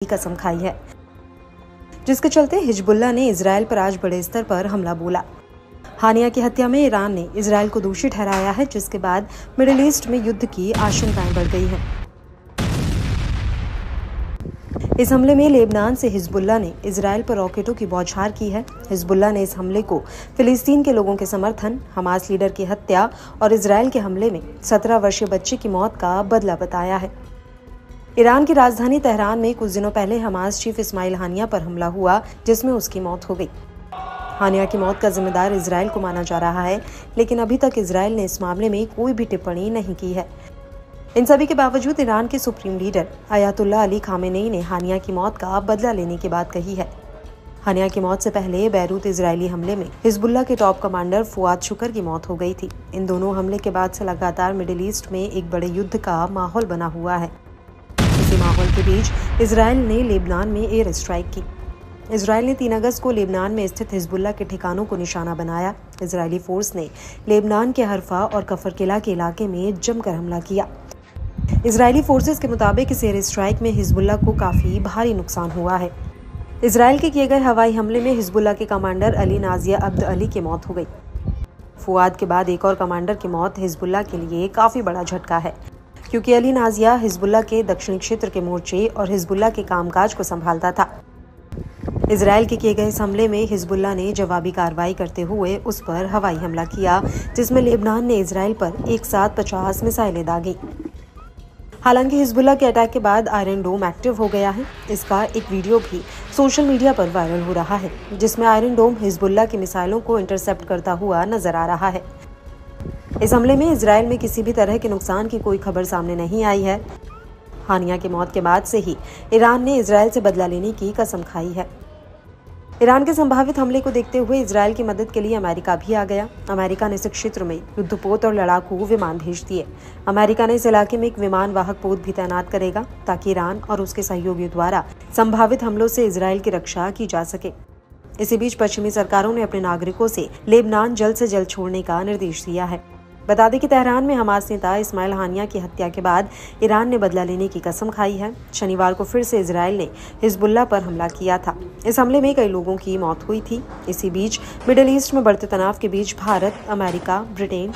कसम खाई है, जिसके चलते हिजबुल्लाह ने इजराइल पर आज बड़े स्तर पर हमला बोला। हानिया की हत्या में ईरान ने इजराइल को दोषी ठहराया है, जिसके बाद मिडिल ईस्ट में युद्ध की आशंकाएं बढ़ गई हैं। इस हमले में लेबनान से हिजबुल्लाह ने इजराइल पर रॉकेटों की बौछार की है। हिजबुल्लाह ने इस हमले को फिलिस्तीन के लोगों के समर्थन, हमास लीडर की हत्या और इजराइल के हमले में 17 वर्षीय बच्चे की मौत का बदला बताया है। ईरान की राजधानी तेहरान में कुछ दिनों पहले हमास चीफ इस्माइल हानिया पर हमला हुआ, जिसमें उसकी मौत हो गई। हानिया की मौत का जिम्मेदार इजराइल को माना जा रहा है, लेकिन अभी तक इजराइल ने इस मामले में कोई भी टिप्पणी नहीं की है। इन सभी के बावजूद ईरान के supreme leader Ayatollah Ali Khamenei ने हानिया की मौत का बदला लेने की बात कही है। हानिया की मौत से पहले बैरूत इजरायली हमले में हिजबुल्लाह के टॉप कमांडर फुआद शुकर की मौत हो गई थी। इन दोनों हमले के बाद से लगातार मिडिल ईस्ट में एक बड़े युद्ध का माहौल बना हुआ है। इसी माहौल के बीच इजराइल ने लेबनान में एयर स्ट्राइक की। इजराइल ने 3 अगस्त को लेबनान में स्थित हिजबुल्लाह के ठिकानों को निशाना बनाया। इजरायली फोर्स ने लेबनान के हरफा और कफर किला के इलाके में जमकर हमला किया। इजरायली फोर्सेस के मुताबिक इस एयर स्ट्राइक में हिजबुल्लाह को काफी भारी नुकसान हुआ है। इजराइल के किए गए हवाई हमले में हिजबुल्लाह के कमांडर अली नाजिया अब्द अली की मौत हो गई। फुआद के बाद एक और कमांडर की मौत हिजबुल्लाह के लिए काफी बड़ा झटका है, क्योंकि अली नाजिया हिजबुल्लाह के दक्षिणी क्षेत्र के मोर्चे और हिजबुल्लाह के कामकाज को संभालता था। इजराइल के किए गए इस हमले में हिजबुल्लाह ने जवाबी कार्रवाई करते हुए उस पर हवाई हमला किया, जिसमें लेबनान ने इजराइल पर एक साथ 50 मिसाइलें दागी। हालांकि हिजबुल्लाह के अटैक के बाद आयरन डोम एक्टिव हो गया है। इसका एक वीडियो भी सोशल मीडिया पर वायरल हो रहा है, जिसमें आयरन डोम हिजबुल्लाह की मिसाइलों को इंटरसेप्ट करता हुआ नजर आ रहा है। इस हमले में इजराइल में किसी भी तरह के नुकसान की कोई खबर सामने नहीं आई है। हानिया की मौत के बाद से ही ईरान ने इजराइल से बदला लेने की कसम खाई है। ईरान के संभावित हमले को देखते हुए इजराइल की मदद के लिए अमेरिका भी आ गया। अमेरिका ने इस क्षेत्र में युद्धपोत और लड़ाकू विमान भेज दिए। अमेरिका ने इस इलाके में एक विमान वाहक पोत भी तैनात करेगा, ताकि ईरान और उसके सहयोगियों द्वारा संभावित हमलों से इजराइल की रक्षा की जा सके। इसी बीच पश्चिमी सरकारों ने अपने नागरिकों से लेबनान जल्द से जल्द छोड़ने का निर्देश दिया है। बता दें कि तेहरान में हमास नेता इस्माइल हानिया की हत्या के बाद ईरान ने बदला लेने की कसम खाई है। शनिवार को फिर से इजराइल ने हिजबुल्लाह पर हमला किया था। इस हमले में कई लोगों की मौत हुई थी। इसी बीच मिडिल ईस्ट में बढ़ते तनाव के बीच भारत, अमेरिका, ब्रिटेन,